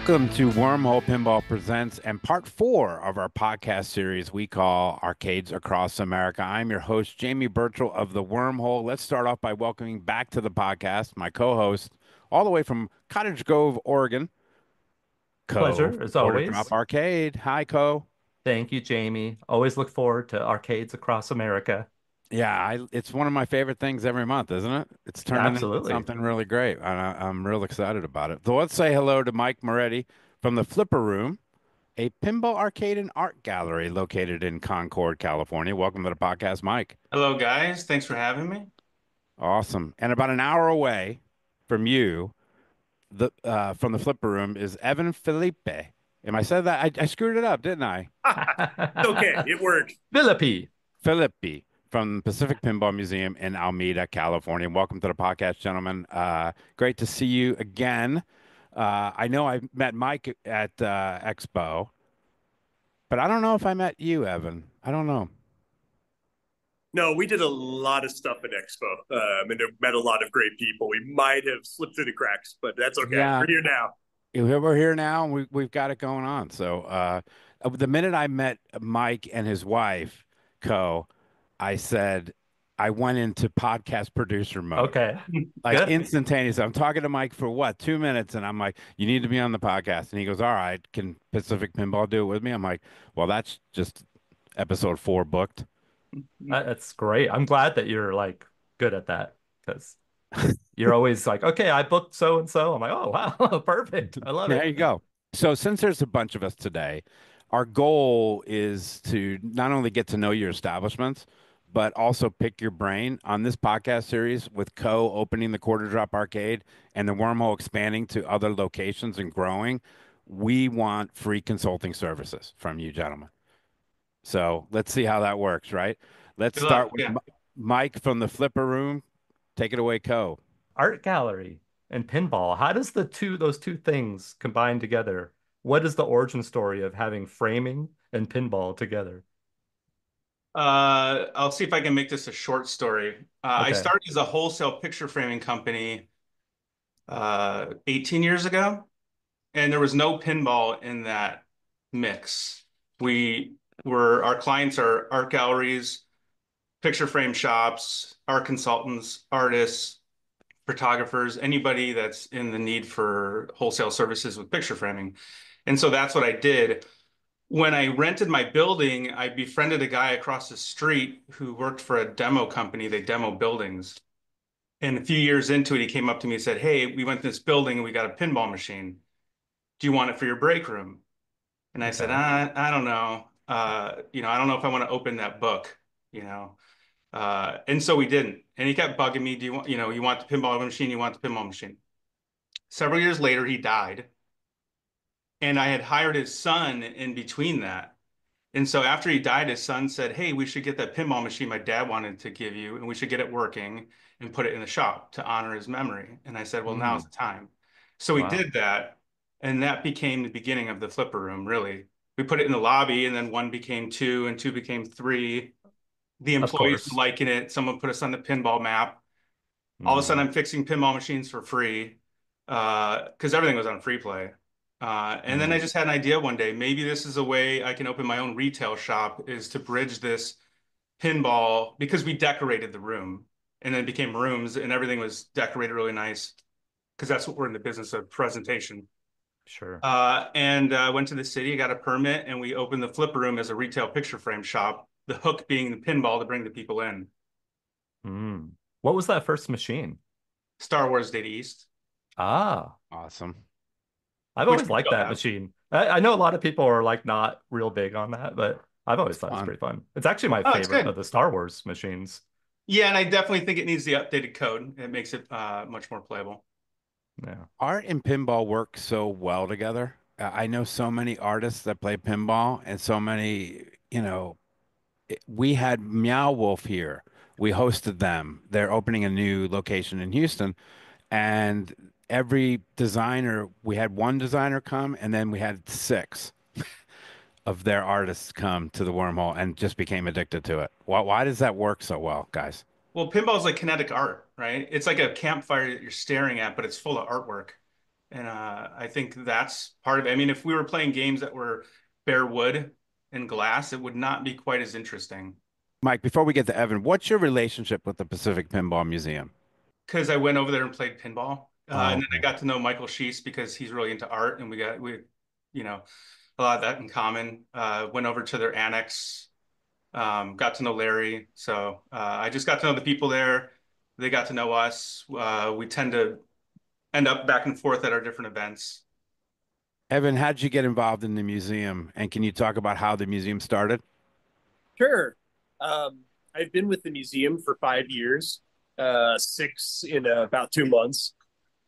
Welcome to Wormhole Pinball Presents and part four of our podcast series we call Arcades Across America. I'm your host, Jamie Burchell of the Wormhole. Let's start off by welcoming back to the podcast my co-host, all the way from Cottage Grove, Oregon, Coe Pleasure, from as Quarter Drop always. Arcade. Hi, Coe. Thank you, Jamie. Always look forward to arcades across America. It's one of my favorite things every month, isn't it? It's turning into Absolutely. something really great, and I'm real excited about it. So let's say hello to Mike Moretti from the Flipper Room, a pinball arcade and art gallery located in Concord, California. Welcome to the podcast, Mike. Hello, guys. Thanks for having me. Awesome. And about an hour away from you, the from the Flipper Room is Evan Phillippe. Am I said that? I screwed it up, didn't I? Okay, it worked. Philippi. Phillippe from Pacific Pinball Museum in Alameda, California. Welcome to the podcast, gentlemen. Great to see you again. I know I met Mike at Expo, but I don't know if I met you, Evan. I don't know. No, we did a lot of stuff at Expo, and met a lot of great people. We might have slipped through the cracks, but that's okay. Yeah, We're here now. we're here now, and we've got it going on. So, the minute I met Mike and his wife, Co, I said I went into podcast producer mode, Okay, like good. instantaneous. I'm talking to Mike for what, 2 minutes, and I'm like, "You need to be on the podcast." And he goes, "All right, can Pacific Pinball do it with me?" I'm like, "Well, that's just episode four booked." That's great. I'm glad that you're like good at that because you're always like, okay, I booked so and so. I'm like, oh wow, perfect. I love There it. you go. So, since there's a bunch of us today, our goal is to not only get to know your establishments, but also pick your brain on this podcast series with Co opening the Quarter Drop Arcade and the Wormhole expanding to other locations and growing. We want free consulting services from you, gentlemen. So, let's see how that works, right? Let's Good luck. start with Yeah. Mike from the Flipper Room. Take it away, Co. Art gallery and pinball. How does those two things combine together? What is the origin story of having framing and pinball together? I'll see if I can make this a short story. I Okay. started as a wholesale picture framing company 18 years ago, and there was no pinball in that mix. Our clients are art galleries, picture frame shops, art consultants, artists, photographers, anybody that's in the need for wholesale services with picture framing. And so that's what I did. When I rented my building, I befriended a guy across the street who worked for a demo company. They demo buildings. And a few years into it, he came up to me and said, "Hey, we went to this building and we got a pinball machine. Do you want it for your break room?" And I said, Okay. I don't know. I don't know if I want to open that book, you know. And so we didn't. And he kept bugging me, you want the pinball machine? You want the pinball machine? Several years later, he died. And I had hired his son in between that. And so after he died, his son said, "Hey, we should get that pinball machine my dad wanted to give you, and we should get it working and put it in the shop to honor his memory." And I said, "Well, now's Mm, the time." So we Wow. did that, and that became the beginning of the flipper room, really. We put it in the lobby, and then one became two, and two became three. The Of employees were course. liking it. Someone put us on the pinball map. All of a sudden, Mm, I'm fixing pinball machines for free because everything was on free play. And then I mm. just had an idea one day. Maybe this is a way I can open my own retail shop is to bridge this pinball because we decorated the room and then it became rooms and everything was decorated really nice because that's what we're in the business of presentation. Sure. And went to the city, got a permit, and we opened the flipper room as a retail picture frame shop. The hook being the pinball to bring the people in. Mm. What was that first machine? Star Wars Data East, Ah. awesome. I've which always we liked still that have. machine. I know a lot of people are like not real big on that, but I've It's always thought it was fun. pretty fun. It's actually my Oh, it's favorite good. of the Star Wars machines. Yeah, and I definitely think it needs the updated code. It makes it much more playable. Yeah. Art and pinball work so well together. I know so many artists that play pinball and so many, we had Meow Wolf here. We hosted them. They're opening a new location in Houston, and every designer, we had one designer come, and then we had six of their artists come to the wormhole and just became addicted to it. Why does that work so well, guys? Well, pinball is like kinetic art, right? It's like a campfire that you're staring at, but it's full of artwork. And I think that's part of it. I mean, if we were playing games that were bare wood and glass, it would not be quite as interesting. Mike, before we get to Evan, what's your relationship with the Pacific Pinball Museum? Because I went over there and played pinball, and Oh, then I got to know Michael Sheese because he's really into art, and you know, a lot of that in common. Went over to their annex, got to know Larry. So I just got to know the people there. They got to know us. We tend to end up back and forth at our different events. Evan, how did you get involved in the museum? And can you talk about how the museum started? Sure. I've been with the museum for 5 years, six in about 2 months.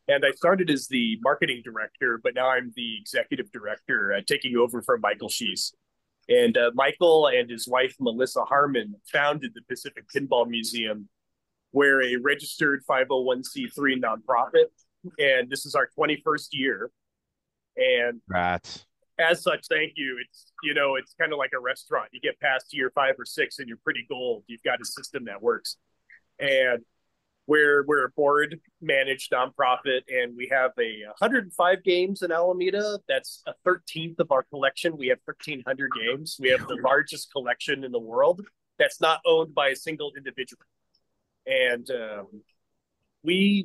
And I started as the marketing director, but now I'm the executive director, taking over from Michael Sheese. And Michael and his wife, Melissa Harmon, founded the Pacific Pinball Museum. We're a registered 501c3 nonprofit, and this is our 21st year. And Rats. as such, thank you. It's kind of like a restaurant. You get past year 5 or 6 and you're pretty gold. You've got a system that works. And we're a board managed nonprofit, and we have 105 games in Alameda. That's a 13th of our collection. We have 1,300 games. We have the largest collection in the world that's not owned by a single individual. And we're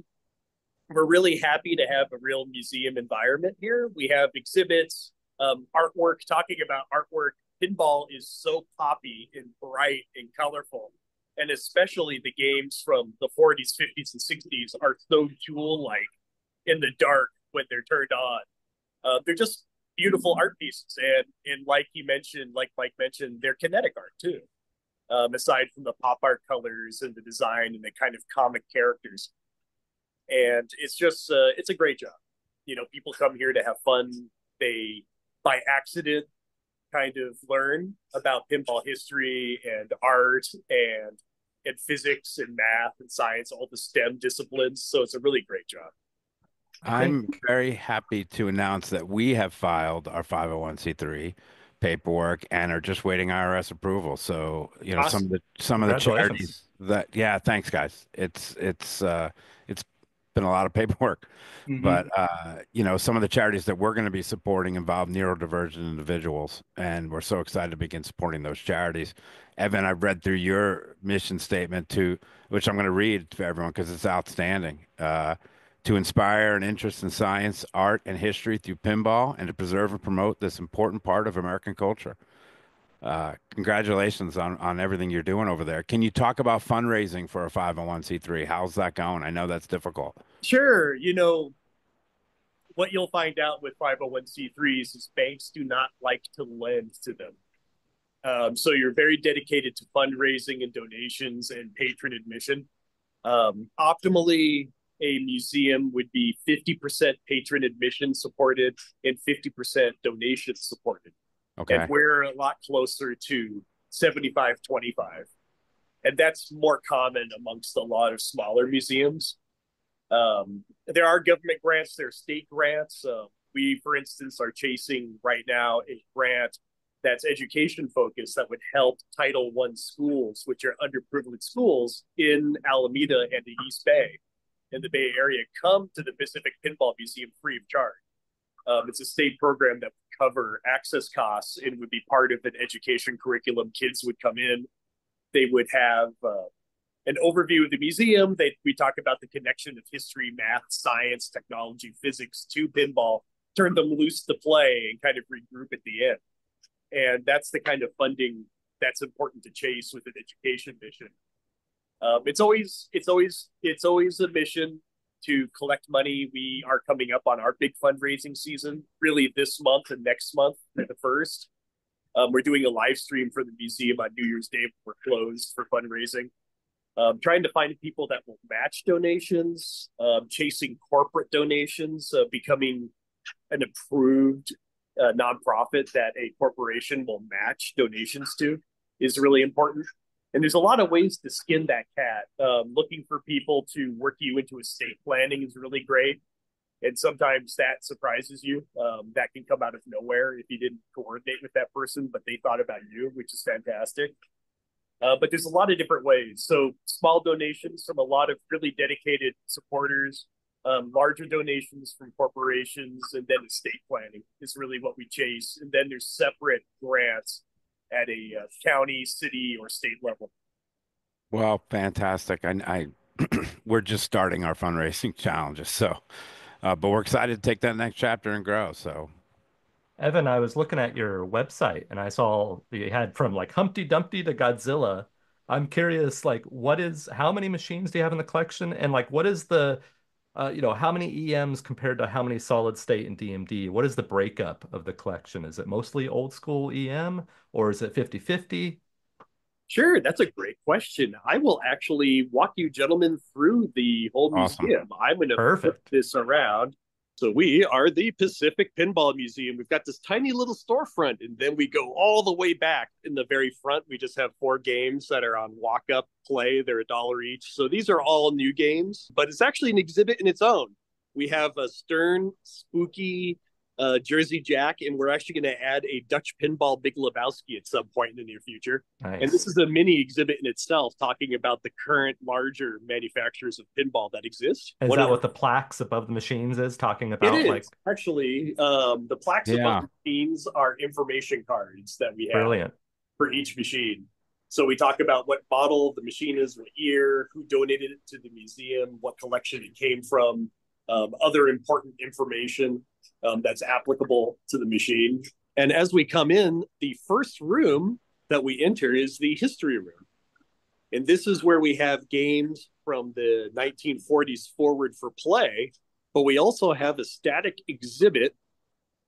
really happy to have a real museum environment here. We have exhibits, artwork. Talking about artwork, pinball is so poppy and bright and colorful. And especially the games from the 40s, 50s, and 60s are so jewel-like in the dark when they're turned on. They're just beautiful art pieces. And like Mike mentioned, they're kinetic art too. Aside from the pop art colors and the design and the kind of comic characters. And it's a great job. People come here to have fun. They, by accident, kind of learn about pinball history and art and physics and math and science, all the STEM disciplines. So it's a really great job. I'm very happy to announce that we have filed our 501c3 paperwork and are just waiting IRS approval. So, Awesome. some of the Congratulations. charities yeah, thanks guys. It's been a lot of paperwork, but some of the charities that we're going to be supporting involve neurodivergent individuals, and we're so excited to begin supporting those charities. Evan, I've read through your mission statement which I'm going to read for everyone because it's outstanding. To inspire an interest in science, art, and history through pinball, and to preserve and promote this important part of American culture. Congratulations on everything you're doing over there. Can you talk about fundraising for a 501c3? How's that going? I know that's difficult. Sure. What you'll find out with 501c3s is banks do not like to lend to them. So you're very dedicated to fundraising and donations and patron admission. Optimally, a museum would be 50% patron admission supported and 50% donation supported. Okay. And we're a lot closer to 75-25. And that's more common amongst a lot of smaller museums. There are government grants, there are state grants. We, for instance, are chasing right now a grant that's education focused that would help Title I schools, which are underprivileged schools in Alameda and the East Bay, in the Bay Area, come to the Pacific Pinball Museum free of charge. It's a state program that would cover access costs and would be part of an education curriculum. Kids would come in. They would have an overview of the museum. We talk about the connection of history, math, science, technology, physics to pinball, turn them loose to play, and kind of regroup at the end. And that's the kind of funding that's important to chase with an education mission. It's always a mission to collect money. We are coming up on our big fundraising season, really this month and next month at the first. We're doing a live stream for the museum on New Year's Day. We're closed for fundraising. Trying to find people that will match donations, chasing corporate donations, becoming an approved nonprofit that a corporation will match donations to is really important. And there's a lot of ways to skin that cat. Looking for people to work you into estate planning is really great. And sometimes that surprises you. That can come out of nowhere if you didn't coordinate with that person, but they thought about you, which is fantastic. But there's a lot of different ways. So small donations from a lot of really dedicated supporters, Larger donations from corporations, and then estate planning is really what we chase. And then there's separate grants at a county, city, or state level. Well, fantastic. We're just starting our fundraising challenges, so but we're excited to take that next chapter and grow. So, Evan, I was looking at your website and I saw you had from like Humpty Dumpty to Godzilla. I'm curious, like, how many machines do you have in the collection? And like, what is how many EMs compared to how many solid state and DMD? What is the breakup of the collection? Is it mostly old school EM or is it 50-50? Sure, that's a great question. I will actually walk you gentlemen through the whole awesome. museum. I'm going to flip Perfect. this around. So we are the Pacific Pinball Museum. We've got this tiny little storefront, and then we go all the way back. In the very front, we just have 4 games that are on walk-up play. They're $1 each. So these are all new games, but it's actually an exhibit in its own. We have a stern, spooky Jersey Jack, and we're actually going to add a Dutch Pinball Big Lebowski at some point in the near future. Nice. And this is a mini exhibit in itself, talking about the current larger manufacturers of pinball that exist. Is that what the plaques above the machines is talking about? It is. Like, Actually, the plaques above the machines are information cards that we have brilliant. for each machine. So we talk about what model the machine is, what year, who donated it to the museum, what collection it came from, other important information that's applicable to the machine. And as we come in, the first room that we enter is the history room. And this is where we have games from the 1940s forward for play, but we also have a static exhibit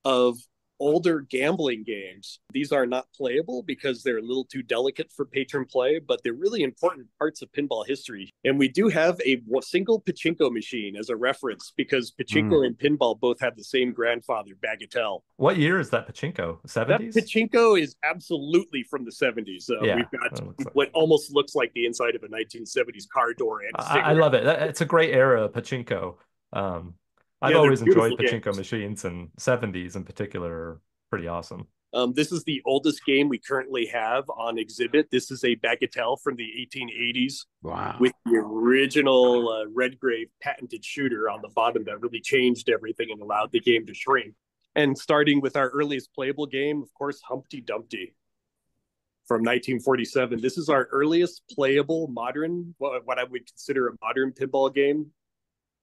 of older gambling games. These are not playable because they're a little too delicate for patron play, but they're really important parts of pinball history. And we do have a single pachinko machine as a reference because pachinko and pinball both have the same grandfather, Bagatelle. What year is that pachinko? 70s? That pachinko is absolutely from the 70s. We've got what almost looks like the inside of a 1970s car door. And I love it. It's a great era of pachinko. I've always enjoyed pachinko machines, and 70s in particular are pretty awesome. This is the oldest game we currently have on exhibit. This is a Bagatelle from the 1880s. Wow. With the original Redgrave patented shooter on the bottom that really changed everything and allowed the game to shrink. And starting with our earliest playable game, of course, Humpty Dumpty from 1947. This is our earliest playable modern, what I would consider a modern pinball game.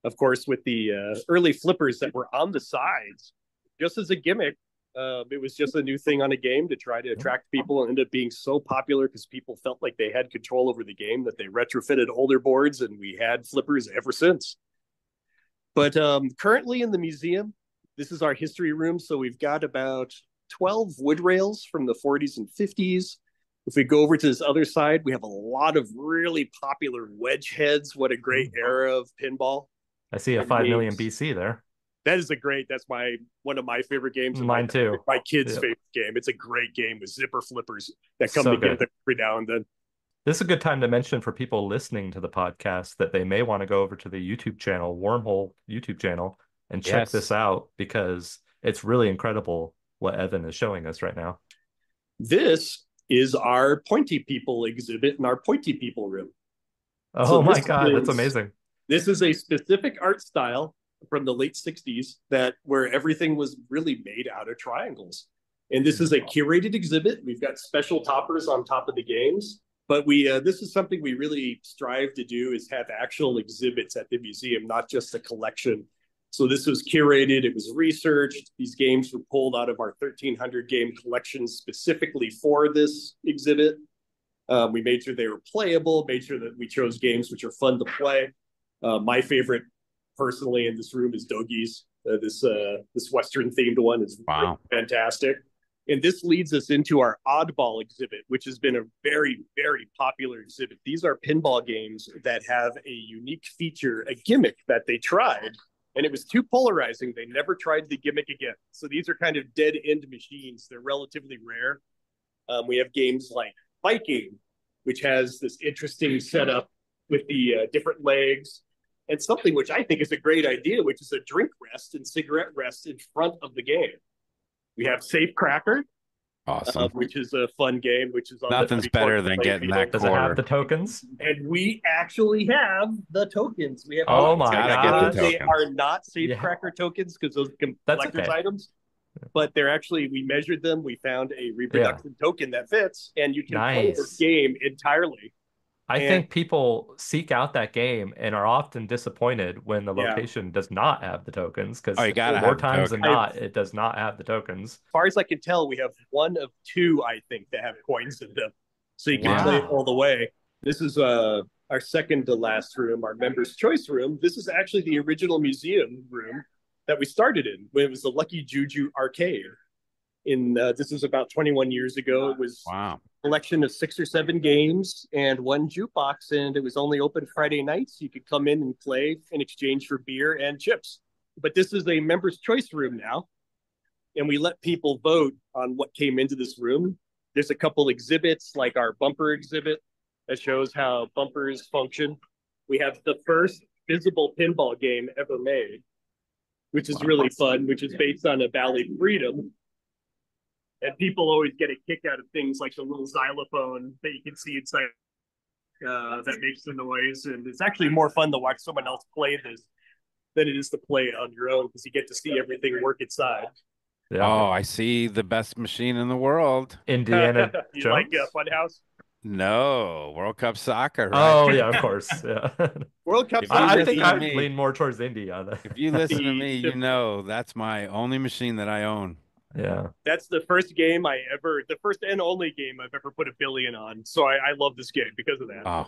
Of course, with the early flippers that were on the sides, just as a gimmick, it was just a new thing on a game to try to attract people, and ended up being so popular because people felt like they had control over the game that they retrofitted older boards, and we had flippers ever since. But currently in the museum, this is our history room. So we've got about 12 wood rails from the 40s and 50s. If we go over to this other side, we have a lot of really popular wedge heads. What a great era of pinball. I see a 5 million BC there. That is that's one of my favorite games. Mine too. My kids' favorite game. It's a great game with zipper flippers that come together every now and then. This is a good time to mention for people listening to the podcast that they may want to go over to the YouTube channel, Wormhole YouTube channel, and check this out because it's really incredible what Evan is showing us right now. This is our Pointy People exhibit in our Pointy People room. Oh my God, that's amazing. This is a specific art style from the late 60s where everything was really made out of triangles. And this is a curated exhibit. We've got special toppers on top of the games, but this is something we really strive to do, is have actual exhibits at the museum, not just a collection. So this was curated, it was researched. These games were pulled out of our 1,300 game collection specifically for this exhibit. We made sure they were playable, made sure that we chose games which are fun to play. My favorite, personally, in this room is Dogies. This Western themed one is really fantastic. And this leads us into our Oddball exhibit, which has been a very, very popular exhibit. These are pinball games that have a unique feature, a gimmick that they tried, and it was too polarizing. They never tried the gimmick again. So these are kind of dead-end machines. They're relatively rare. We have games like Viking, which has this interesting setup with the different legs, and something which I think is a great idea, which is a drink rest and cigarette rest in front of the game. We have Safe Cracker, Awesome. which is a fun game, which is on the Nothing's better than getting that Does it have the quarter. tokens? And we actually have the tokens. We have Oh, Oh tokens. my gotta get the gosh. They tokens. are not Yeah. safecracker tokens because those are That's collector's okay. items, but they're actually, we measured them. We found a reproduction token that fits, and you can play this Nice. game entirely. I And think people seek out that game and are often disappointed when the yeah, location does not have the tokens Oh, because you gotta more have the times than token. not, it does not have the tokens. as far as I can tell, we have one of two, I think, that have coins in them. So you can play it Wow. all the way. This is our second to last room, our members' choice room. This is actually the original museum room that we started in when it was the Lucky Juju arcade. This was about 21 years ago. It was Wow. a collection of 6 or 7 games and one jukebox, and it was only open Friday nights. You could come in and play in exchange for beer and chips. But this is a members' choice room now, and we let people vote on what came into this room. There's a couple exhibits, like our bumper exhibit, that shows how bumpers function. We have the first visible pinball game ever made, which is really fun, which is based on a Bally Freedom. And people always get a kick out of things like the little xylophone that you can see inside that makes the noise. And it's actually more fun to watch someone else play this than it is to play it on your own because you get to see everything work inside. Yeah. Oh, I see the best machine in the world. Indiana You Jones? like Funhouse? No, World Cup soccer, right? Oh, yeah, of course. Yeah. World Cup If you I Soccer. think listen to I'd me, lean more towards indie on that. if you listen to me, The, you know that's my only machine that I own. Yeah. that's the first game the first and only game I've ever put a billion on. So I love this game because of that. Oh,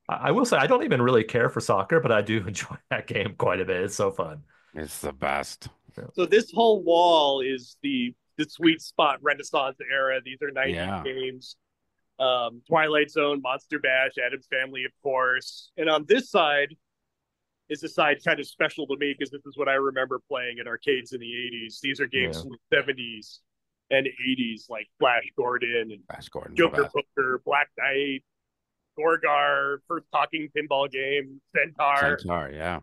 I will say I don't even really care for soccer, but I do enjoy that game quite a bit. It's so fun. it's the best. So this whole wall is the sweet spot Renaissance era. These are 90s Yeah. games. Twilight Zone, Monster Bash, Addams Family, of course. And on this side is a side kind of special to me because this is what I remember playing at arcades in the 80s. These are games from the 70s and 80s like Flash Gordon and Flash Gordon. Joker Poker, Black Knight, Gorgar, first talking pinball game, Centaur. Centaur, yeah.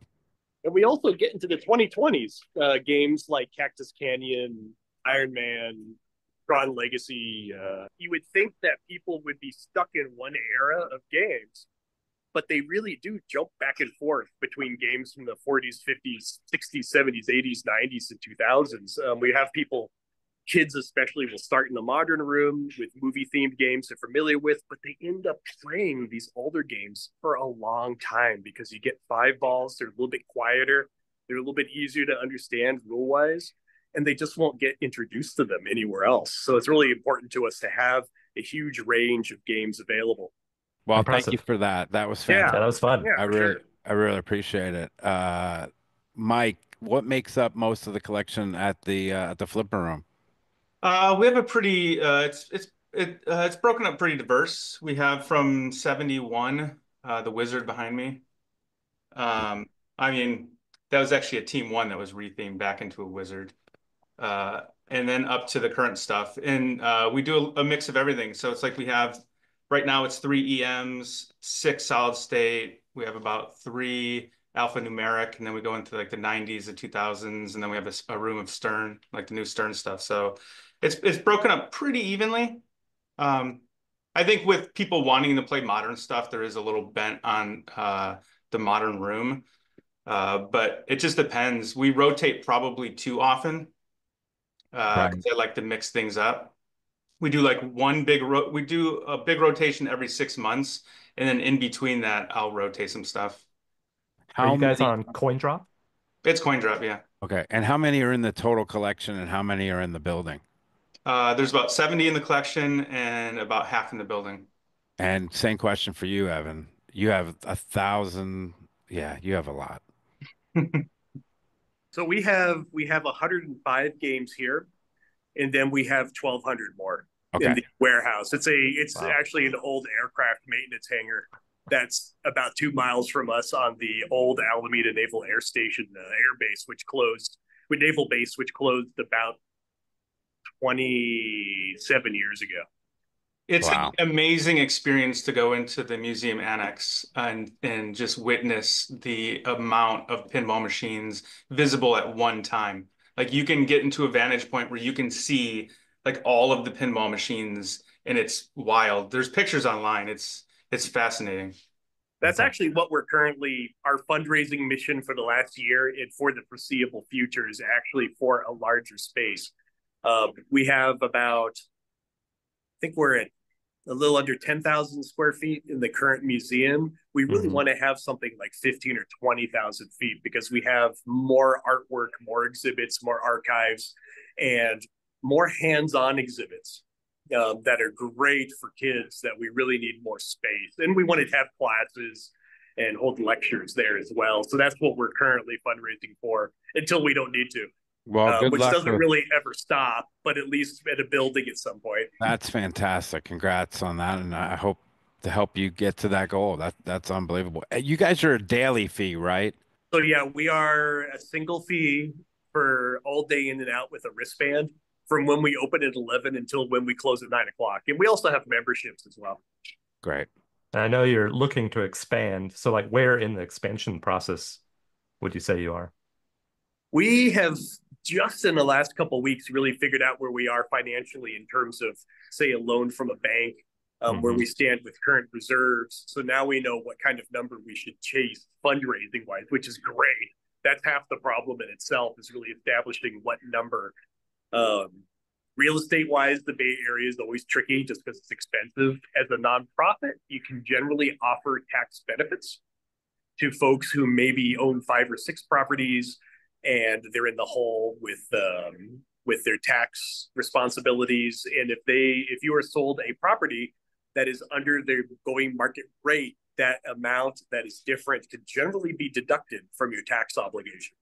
And we also get into the 2020s games like Cactus Canyon, Iron Man, Tron Legacy. You would think that people would be stuck in one era of games, but they really do jump back and forth between games from the 40s, 50s, 60s, 70s, 80s, 90s, and 2000s. We have people, kids especially, will start in the modern room with movie themed games they're familiar with, but they end up playing these older games for a long time because you get 5 balls, they're a little bit quieter, they're a little bit easier to understand rule wise, and they just won't get introduced to them anywhere else. So it's really important to us to have a huge range of games available. Well, Impressive. thank you for that. That was Yeah, fantastic. that was fun. Yeah, I for really, sure. I really appreciate it. Mike, what makes up most of the collection at the Flipper Room? We have a pretty it's broken up pretty diverse. We have from 71, the Wizard behind me. I mean, that was actually a Team One that was rethemed back into a Wizard. And then up to the current stuff. And we do a mix of everything. So it's like we have right now it's 3 EMs, 6 solid state. We have about 3 alphanumeric, and then we go into like the 90s, the 2000s, and then we have a room of Stern, like the new Stern stuff. So it's broken up pretty evenly. I think with people wanting to play modern stuff, there is a little bent on the modern room. But it just depends. We rotate probably too often because I like to mix things up. We do like we do a big rotation every 6 months, and then in between that, I'll rotate some stuff. Are How you guys many? on Coin Drop? It's coin drop, yeah. Okay, and how many are in the total collection, and how many are in the building? There's about 70 in the collection and about half in the building. And same question for you, Evan. You have 1,000. Yeah, you have a lot. So we have 105 games here, and then we have 1,200 more in Okay. the warehouse. It's Wow. actually an old aircraft maintenance hangar that's about 2 miles from us on the old Alameda Naval Air Station air base, naval base, which closed about 27 years ago. It's Wow. an amazing experience to go into the museum annex and just witness the amount of pinball machines visible at one time. Like you can get into a vantage point where you can see like all of the pinball machines, and it's wild. There's pictures online. It's fascinating. That's actually what we're currently, our fundraising mission for the last year and for the foreseeable future is actually for a larger space. We have about, I think we're at a little under 10,000 square feet in the current museum. We really Mhm. want to have something like 15 or 20,000 feet because we have more artwork, more exhibits, more archives, and more hands-on exhibits that are great for kids that we really need more space. And we wanted to have classes and hold lectures there as well. So that's what we're currently fundraising for until we don't need to, Well, good which luck doesn't with really ever stop, but at least at a building at some point. that's fantastic. Congrats on that, and I hope to help you get to that goal. That's unbelievable. You guys are a daily fee, right? So yeah, we are a single fee for all day in and out with a wristband from when we open at 11 until when we close at 9 o'clock. And we also have memberships as well. Great. And I know you're looking to expand. So, like, where in the expansion process would you say you are? We have just in the last couple of weeks really figured out where we are financially in terms of, say, a loan from a bank, where Hmm. we stand with current reserves. So now we know what kind of number we should chase fundraising wise, which is great. That's half the problem in itself is really establishing what number. Um, Real estate wise, the Bay Area is always tricky just because it's expensive. As a nonprofit, you can generally offer tax benefits to folks who maybe own 5 or 6 properties and they're in the hole with their tax responsibilities. And if you are sold a property that is under their going market rate, that amount that is different can generally be deducted from your tax obligation.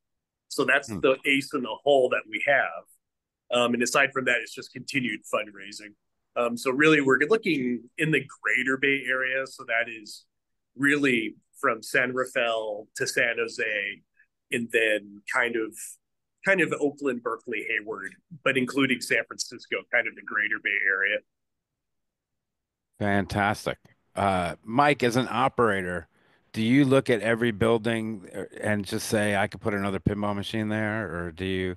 So that's Hmm. the ace in the hole that we have. And aside from that, it's just continued fundraising. So really, we're looking in the greater Bay Area. So that is really from San Rafael to San Jose, and then kind of Oakland, Berkeley, Hayward, but including San Francisco, kind of the greater Bay Area. Fantastic. Mike, as an operator, do you look at every building and just say, I could put another pinball machine there, or do you?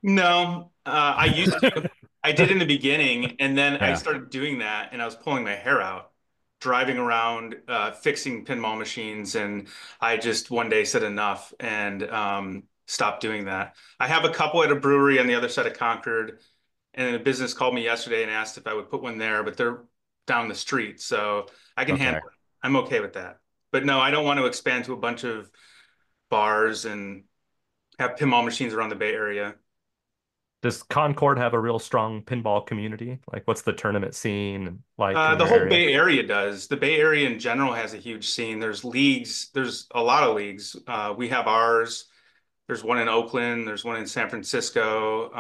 No, I used to. I did in the beginning, and then I Yeah. started doing that, and I was pulling my hair out, driving around, fixing pinball machines, and I just one day said enough and stopped doing that. I have a couple at a brewery on the other side of Concord, and a business called me yesterday and asked if I would put one there, but they're down the street, so I can Okay. handle it. I'm okay with that. But no, I don't want to expand to a bunch of bars and have pinball machines around the Bay Area. Does Concord have a real strong pinball community? Like, what's the tournament scene like in The your whole area? Bay Area does. The Bay Area in general has a huge scene. There's leagues. There's a lot of leagues. We have ours. There's one in Oakland. There's one in San Francisco.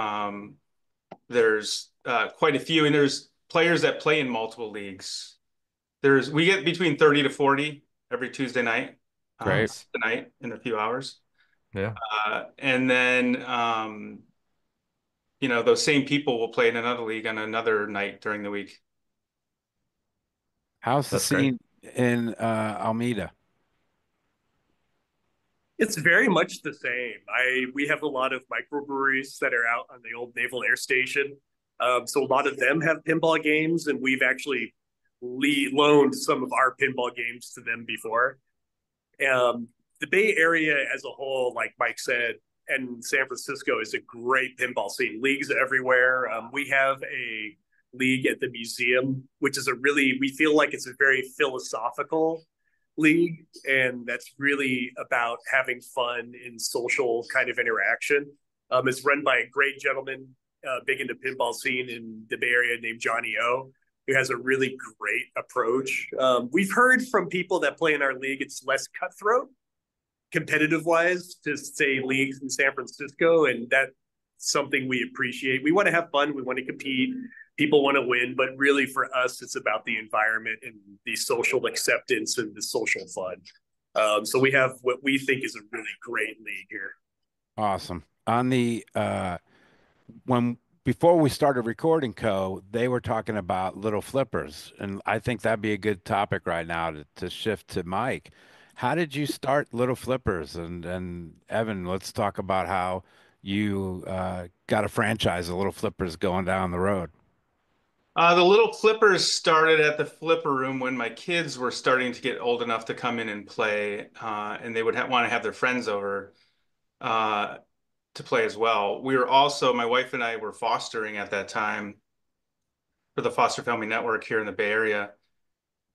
There's quite a few, and there's players that play in multiple leagues. We get between 30 to 40 every Tuesday night, Great. Nice. tonight in a few hours. Yeah, And then those same people will play in another league on another night during the week. How's the that's great. scene in Alameda? It's very much the same. We have a lot of microbreweries that are out on the old Naval Air Station. So a lot of them have pinball games, and we've actually loaned some of our pinball games to them before. Um, the Bay Area as a whole, like Mike said, and San Francisco is a great pinball scene. Leagues everywhere. We have a league at the museum, which is we feel like it's a very philosophical league, and that's really about having fun and social kind of interaction. It's run by a great gentleman, big into pinball scene in the Bay Area named Johnny O, who has a really great approach. We've heard from people that play in our league, it's less cutthroat, competitive wise, to say leagues in San Francisco, and that's something we appreciate. We want to have fun, we want to compete, people want to win, but really for us, it's about the environment and the social acceptance and the social fun. So we have what we think is a really great league here. Awesome. On the when before we started recording they were talking about little flippers, and I think that'd be a good topic right now to shift to Mike. How did you start little flippers? And Evan, let's talk about how you got a franchise of little flippers going down the road? The little flippers started at the flipper room when my kids were starting to get old enough to come in and play, and they would ha want to have their friends over uh, to play as well. We were also, my wife and I were fostering at that time for the Foster Family Network here in the Bay Area.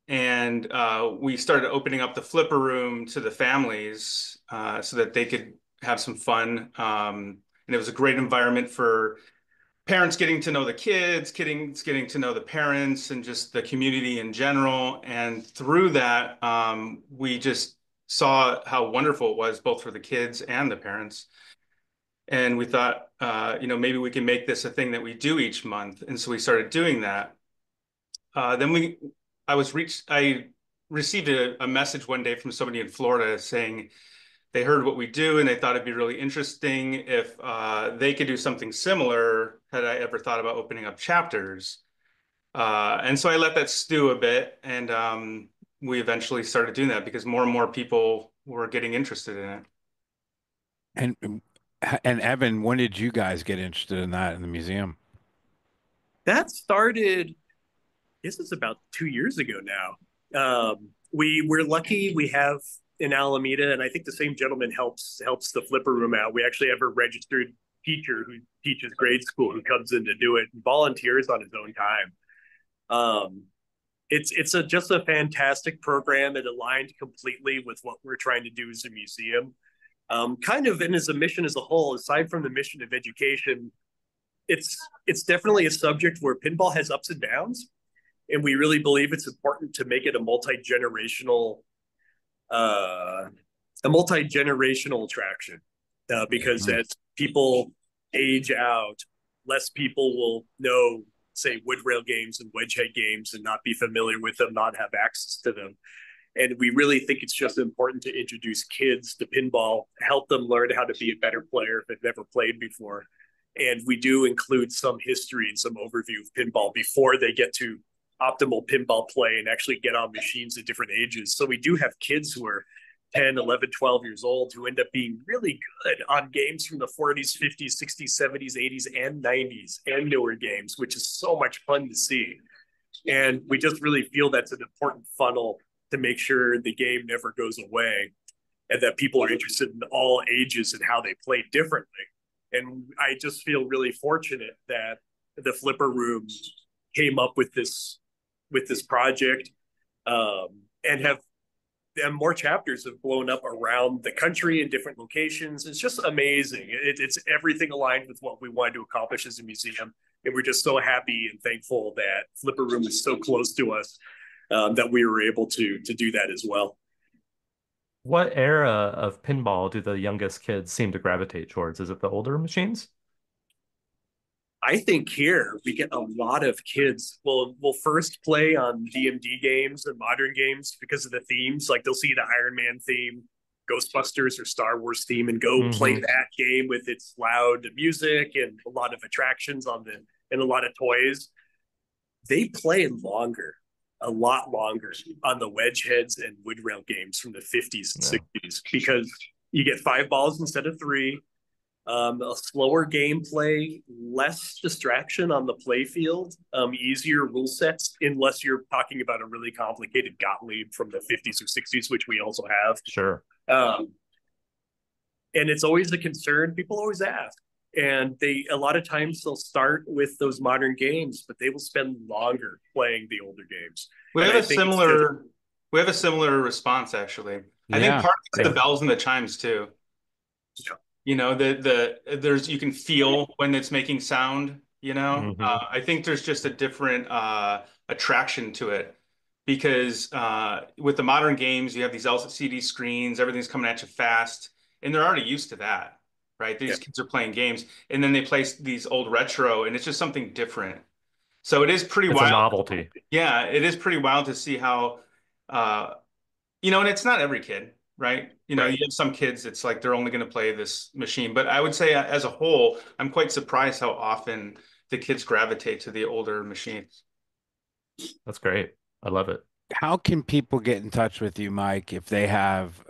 And we started opening up the flipper room to the families so that they could have some fun. And it was a great environment for parents getting to know the kids, getting to know the parents, and just the community in general. And through that, we just saw how wonderful it was both for the kids and the parents. And we thought, maybe we can make this a thing that we do each month. And so we started doing that. Then I received a message one day from somebody in Florida saying they heard what we do and they thought it'd be really interesting if they could do something similar. Had I ever thought about opening up chapters? And so I let that stew a bit, and we eventually started doing that because more and more people were getting interested in it. And and Evan, when did you guys get interested in that in the museum? That started, this is about 2 years ago now. We're lucky we have in Alameda, and I think the same gentleman helps the flipper room out. We actually have a registered teacher who teaches grade school who comes in to do it and volunteers on his own time. It's just a fantastic program. It aligned completely with what we're trying to do as a museum. Kind of, and as a mission as a whole, aside from the mission of education, it's definitely a subject where pinball has ups and downs, and we really believe it's important to make it uh, a multi-generational attraction because Mhm. as people age out, less people will know, say, wood rail games and wedge head games and not be familiar with them, not have access to them. And we really think it's just important to introduce kids to pinball, help them learn how to be a better player if they've never played before. And we do include some history and some overview of pinball before they get to optimal pinball play and actually get on machines at different ages. So we do have kids who are 10, 11, 12 years old who end up being really good on games from the 40s, 50s, 60s, 70s, 80s, and 90s and newer games, which is so much fun to see. And we just really feel that's an important funnel to make sure the game never goes away and that people are interested in all ages and how they play differently. And I just feel really fortunate that the Flipper Room came up with this project, and have and more chapters have blown up around the country in different locations. It's just amazing. It's everything aligned with what we wanted to accomplish as a museum, and we're just so happy and thankful that Flipper Room is so close to us, that we were able to do that as well. What era of pinball do the youngest kids seem to gravitate towards? Is it the older machines? I think here we get a lot of kids will first play on DMD games and modern games because of the themes. Like they'll see the Iron Man theme, Ghostbusters or Star Wars theme, and go play Hmm. that game with its loud music and a lot of attractions on the and a lot of toys. They play longer, a lot longer on the wedge heads and wood rail games from the 50s and Yeah. 60s because you get 5 balls instead of three, a slower gameplay, less distraction on the play field, easier rule sets, unless you're talking about a really complicated Gottlieb from the 50s or 60s, which we also have. Sure. Um, and it's always a concern. People always ask. And they, a lot of times, they'll start with those modern games, but they will spend longer playing the older games. We And have I a think it's just, similar we have a similar response actually. I think Yeah. part of it's the Yeah. bells and the chimes too. you You know, there's you can feel when it's making sound, you know. Hmm. I think there's just a different attraction to it because with the modern games, you have these LCD screens, everything's coming at you fast, and they're already used to that, right? yeah, These kids are playing games, and then they play these old retro, and it's just something different. So it is pretty It's a wild. novelty. Yeah, it is pretty wild to see how uh, and it's not every kid, right? You right. have some kids, it's like they're only going to play this machine. But I would say, as a whole, I'm quite surprised how often the kids gravitate to the older machines. That's great. I love it. How can people get in touch with you, Mike, if they have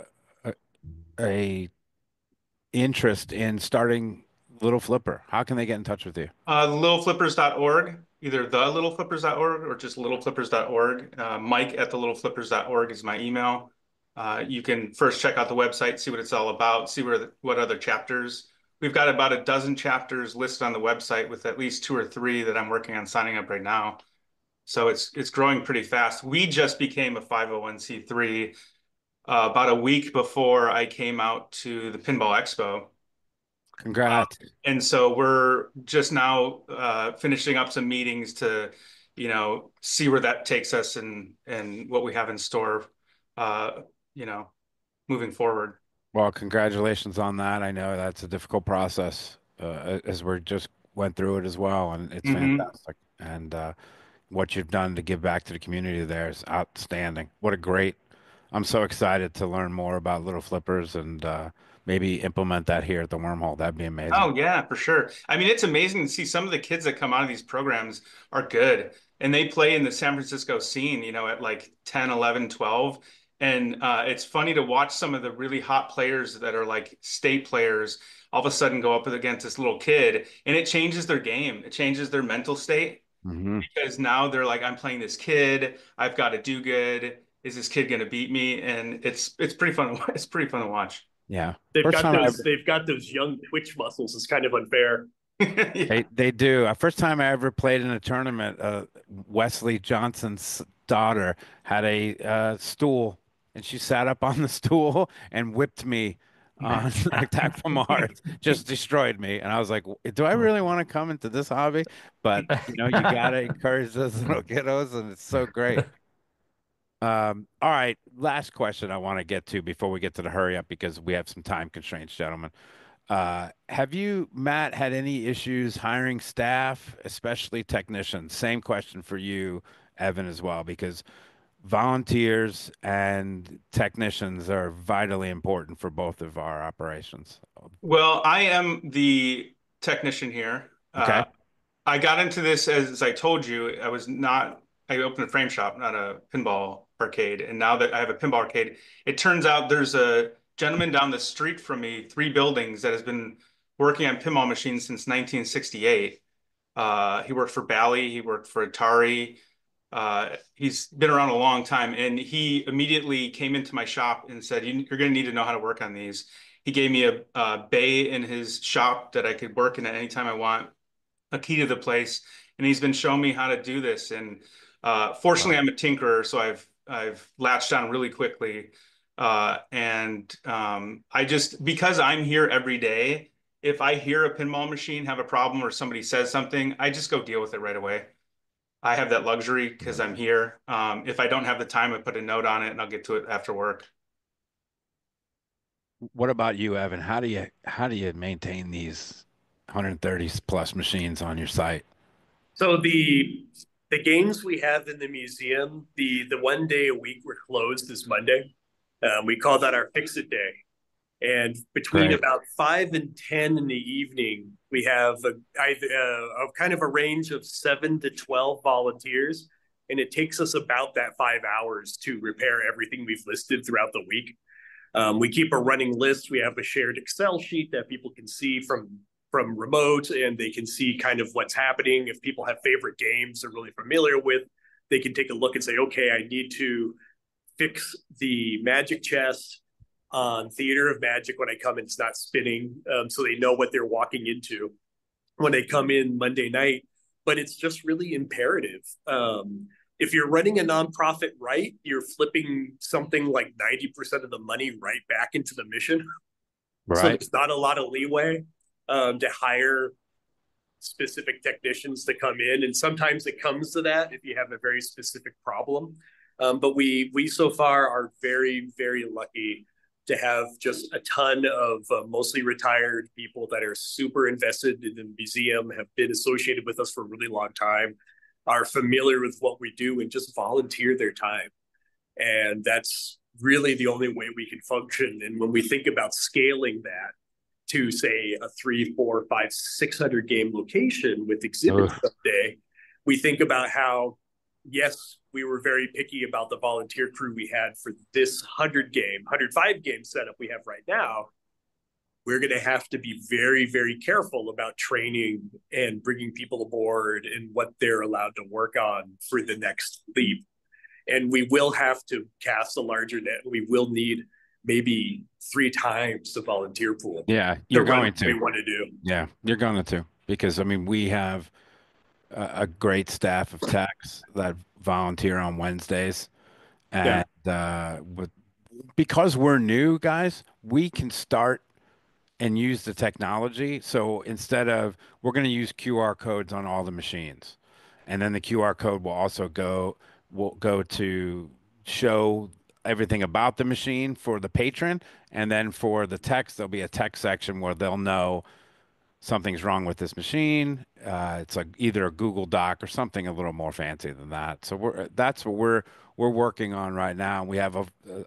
a interest in starting Little Flipper? How can they get in touch with you? Littleflippers.org, either thelittleflippers.org or just littleflippers.org. Mike at thelittleflippers.org is my email. You can first check out the website, see what it's all about, see what other chapters. We've got about a dozen chapters listed on the website with at least 2 or 3 that I'm working on signing up right now. So it's growing pretty fast. We just became a 501c3 about a week before I came out to the Pinball Expo. Congrats. And so we're just now finishing up some meetings to, see where that takes us and what we have in store, uh, you know, moving forward. Well, congratulations on that. I know that's a difficult process, as we just went through it as well, and it's Hmm. fantastic. And what you've done to give back to the community there is outstanding. What a great, I'm so excited to learn more about Little Flippers and maybe implement that here at the Wormhole. That'd be amazing. Oh yeah, for sure. I mean, it's amazing to see some of the kids that come out of these programs are good and they play in the San Francisco scene, at like 10, 11, 12. And it's funny to watch some of the really hot players that are like state players all of a sudden go up against this little kid and it changes their game. It changes their mental state Hmm. because now they're like, I'm playing this kid. I've got to do good. Is this kid going to beat me? And it's pretty fun. It's pretty fun to watch. Yeah. They've First got time I those they've got those young twitch muscles. It's kind of unfair. Yeah. They do. First time I ever played in a tournament, Wesley Johnson's daughter had a stool, and she sat up on the stool and whipped me on Attack from Mars. Just destroyed me, and I was like, "Do I really want to come into this hobby?" But you gotta encourage those little kiddos, and it's so great. All right, last question I want to get to before we get to the hurry up because we have some time constraints, gentlemen. Have you, Matt, had any issues hiring staff, especially technicians? Same question for you, Evan, as well, because volunteers and technicians are vitally important for both of our operations. Well, I am the technician here. Okay, I got into this as I told you, I opened a frame shop, not a pinball arcade. And now that I have a pinball arcade, it turns out there's a gentleman down the street from me, 3 buildings, that has been working on pinball machines since 1968. He worked for Bally, he worked for Atari. He's been around a long time, and he immediately came into my shop and said, "You're going to need to know how to work on these." He gave me a bay in his shop that I could work in at any time I want, a key to the place, and he's been showing me how to do this. And fortunately, well, I'm a tinkerer, so I've latched on really quickly. And I just because I'm here every day, if I hear a pinball machine have a problem or somebody says something, I just go deal with it right away. I have that luxury because I'm here. If I don't have the time, I put a note on it and I'll get to it after work. what about you, Evan? How do you maintain these 130 plus machines on your site? So the games we have in the museum, the one day a week we're closed is Monday. We call that our fix it day. And between Great. about 5 and 10 in the evening, we have a kind of a range of 7 to 12 volunteers, and it takes us about that 5 hours to repair everything we've listed throughout the week. We keep a running list. We have a shared Excel sheet that people can see from remote, and they can see kind of what's happening. If people have favorite games they're really familiar with, they can take a look and say, okay, I need to fix the magic chest on Theater of Magic when I come in, it's not spinning, so they know what they're walking into when they come in Monday night. But it's just really imperative. If you're running a nonprofit right, you're flipping something like 90% of the money right back into the mission. So Right. there's not a lot of leeway to hire specific technicians to come in. And sometimes it comes to that if you have a very specific problem. But we so far are very, very lucky to have just a ton of mostly retired people that are super invested in the museum, have been associated with us for a really long time, are familiar with what we do, and just volunteer their time. And that's really the only way we can function. And when we think about scaling that to, say, a 3, 4, 5, 600 game location with exhibits Ugh. someday, we think about how, yes, we were very picky about the volunteer crew we had for this 105 game setup we have right now. we're going to have to be very, very careful about training and bringing people aboard and what they're allowed to work on for the next leap. And we will have to cast a larger net. We will need maybe 3 times the volunteer pool Yeah, to you're run going what we to. want to do. Yeah, you're going to because I mean we have a great staff of techs that volunteer on Wednesdays, Yeah. and because we're new guys, we can start and use the technology. So instead of we're going to use QR codes on all the machines, and then the QR code will go to show everything about the machine for the patron, and then for the techs, there'll be a tech section where they'll know something's wrong with this machine. It's like either a Google Doc or something a little more fancy than that. So that's what we're working on right now. We have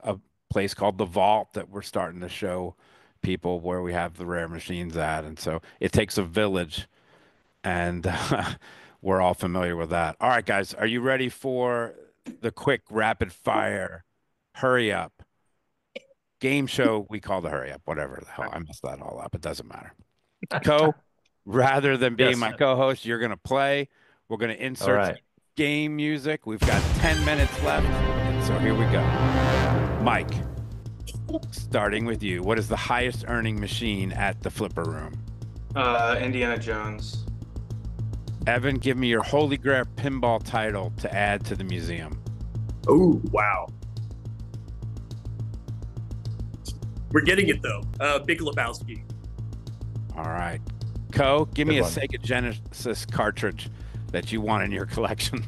a place called the Vault that we're starting to show people where we have the rare machines at, and so it takes a village, and we're all familiar with that. All right, guys, are you ready for the quick rapid fire hurry up game show? We call the hurry up, whatever the hell. I messed that all up. It doesn't matter. Co, rather than being Yes. my co-host, you're going to play. We're going to All insert some right. game music. We've got 10 minutes left. And so here we go. Mike, starting with you. What is the highest earning machine at the Flipper Room? Indiana Jones. Evan, give me your Holy Grail pinball title to add to the museum. Oh, wow. We're getting it, though. Big Lebowski. All right. Co, give me Good a one. Sega Genesis cartridge that you want in your collection.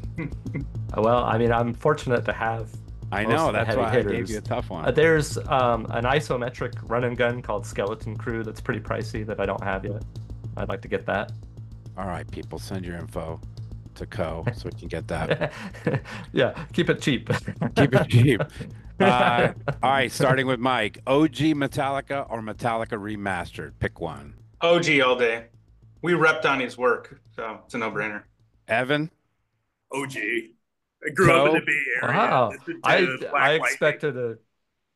Well, I mean, I'm fortunate to have I most know, of the that's heavy why I gave hitters. you a tough one. There's an isometric run and gun called Skeleton Crew that's pretty pricey that I don't have yet. I'd like to get that. All right, people, send your info to Co so we can get that. Yeah, keep it cheap. Keep it cheap. All right, starting with Mike. OG Metallica or Metallica Remastered? Pick one. OG all day. We repped on his work, so it's a no-brainer. Evan? OG. I grew up in Co? the Bay Area. Wow. Listened I to I Black Lightning. expected a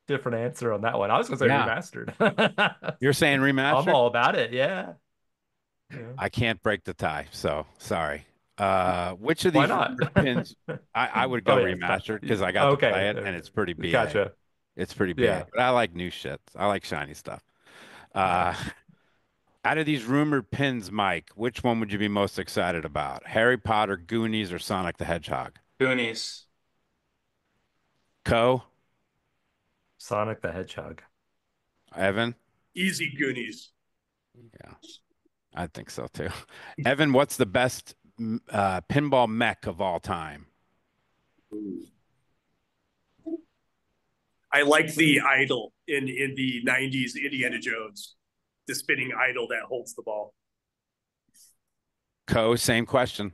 different answer on that one. I was gonna say Yeah. remastered. You're saying I'm remastered? all about it, yeah. Yeah. I can't break the tie, so sorry. Which of Why these not? rumored pins? I would go Oh yeah, remastered because I got to okay. play it and it's pretty BA. Gotcha. It's pretty Yeah. BA. But I like new shit. I like shiny stuff. Uh, out of these rumored pins, Mike, which one would you be most excited about? Harry Potter, Goonies, or Sonic the Hedgehog? Goonies. Co, Sonic the Hedgehog. Evan? Easy Goonies. Yeah, I think so too. Evan, what's the best pinball mech of all time? I like the idol in the 90s Indiana Jones, the spinning idol that holds the ball. Co, same question.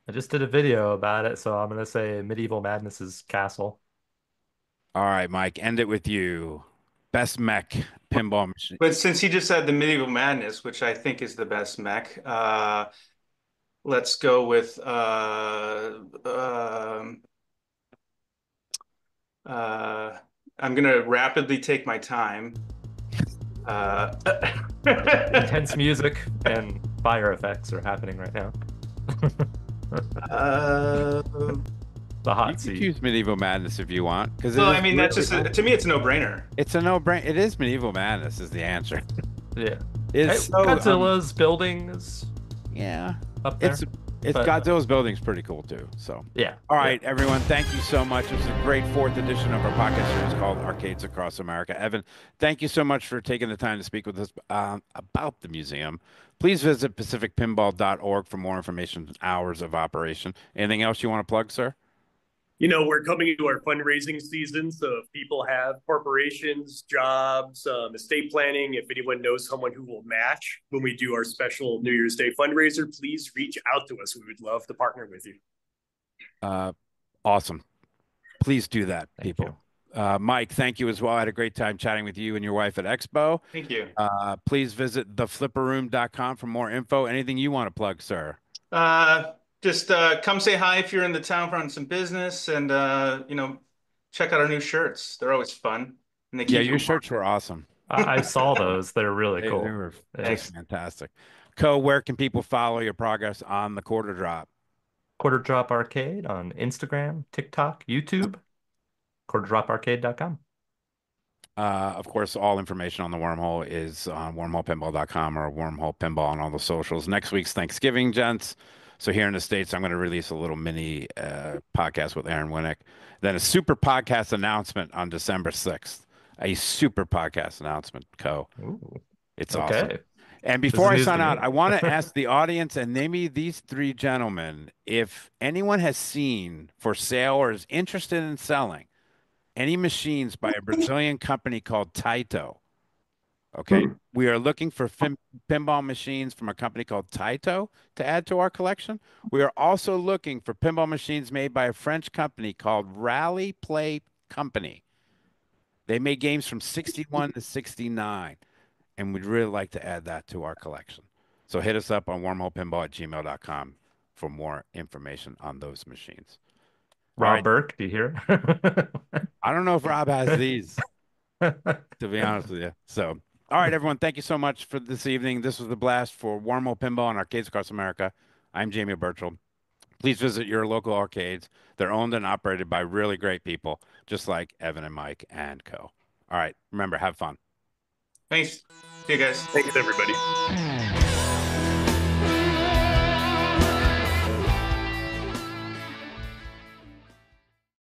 I just did a video about it, so I'm gonna say Medieval Madness's Castle. All right, Mike, end it with you. Best mech pinball machine. But since he just said the Medieval Madness, which I think is the best mech, let's go with I'm gonna rapidly take my time. Uh, Intense music and fire effects are happening right now. uh, The You hot could seat. choose Medieval Madness if you want, because well, I mean, that's just to me, it's a no-brainer. it's a no-brainer. It is Medieval Madness is the answer. Yeah. It's Hey, so Godzilla's building is yeah. up there. It's But- Godzilla's building's pretty cool too. So Yeah. all right, everyone, thank you so much. It was a great fourth edition of our podcast series called Arcades Across America. Evan, thank you so much for taking the time to speak with us about the museum. Please visit pacificpinball.org for more information on hours of operation. Anything else you want to plug, sir? You know, we're coming into our fundraising season, so if people have corporations, jobs, estate planning, if anyone knows someone who will match when we do our special New Year's Day fundraiser, please reach out to us. We would love to partner with you. Awesome. Please do that, Thank people. Mike, thank you as well. I had a great time chatting with you and your wife at Expo. Thank you. Please visit theflipperroom.com for more info. Anything you want to plug, sir? Just come say hi if you're in the town for some business, and check out our new shirts. They're always fun, and they Yeah, keep your shirts were awesome. I saw those. They're really They cool. were Yeah. just fantastic. Co, where can people follow your progress on the quarter drop? Quarter Drop Arcade on Instagram, TikTok, YouTube, quarterdroparcade.com. Of course, all information on the wormhole is on wormholepinball.com or wormhole pinball on all the socials. Next week's Thanksgiving, gents. So here in the States, I'm going to release a little mini podcast with Aaron Winnick. Then a super podcast announcement on December 6th. A super podcast announcement, Co. Ooh, It's awesome. okay. And This is before I news to sign out, me. I want to ask the audience and maybe these three gentlemen if anyone has seen for sale or is interested in selling any machines by a Brazilian company called Taito. Okay. We are looking for pinball machines from a company called Taito to add to our collection. We are also looking for pinball machines made by a French company called Rally Play Company. They made games from 61 to 69, and we'd really like to add that to our collection. So hit us up on wormholepinball@gmail.com for more information on those machines. All Rob right. Burke, do you hear? I don't know if Rob has these, to be honest with you. So, all right, everyone, thank you so much for this evening. This was the blast for Wormhole Pinball and Arcades across America. I'm Jamie Burchell. Please visit your local arcades. They're owned and operated by really great people, just like Evan and Mike and Co. All right, remember, have fun. Thanks. See you guys. Thanks, everybody.